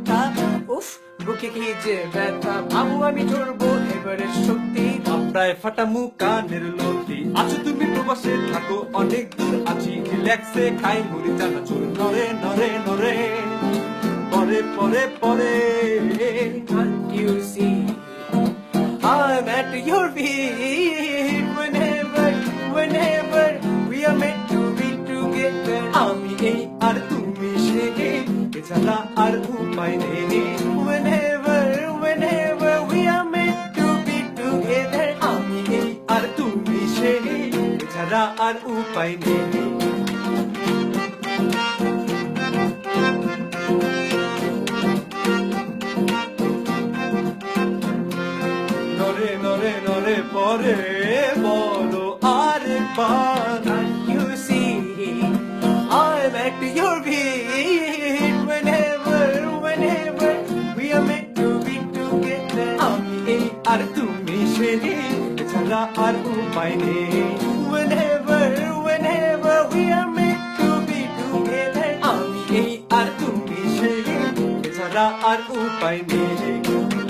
কথা উফ বুকে কি যে ব্যথা ভাবু আমি ধরবো এবারে সত্যি প্রায় ফাটা মুখ কানের লতি আছো তুমি প্রবাসে থাকো অনেক দূর আছি রিল্যাক্সে খাই মুড়ি চানা চুর নরে নরে নরে পরে পরে পরে Can't you see I'm at your feet whenever we are meant to be together আমি এই আর তুমি সে এছাড়া আর উপায় নেই whenever we are meant to be together আমি এই আর তুমি সে এছাড়া আর উপায় নেই নরে নরে নরে পরে বলো আরেকবার Can't you see I'm at your feet whenever we are meant to be together আমি এই আর তুমি সে এছাড়া আর উপায় নেই whenever we are meant to be together আমি এই আর তুমি সে এছাড়া আর উপায় নেই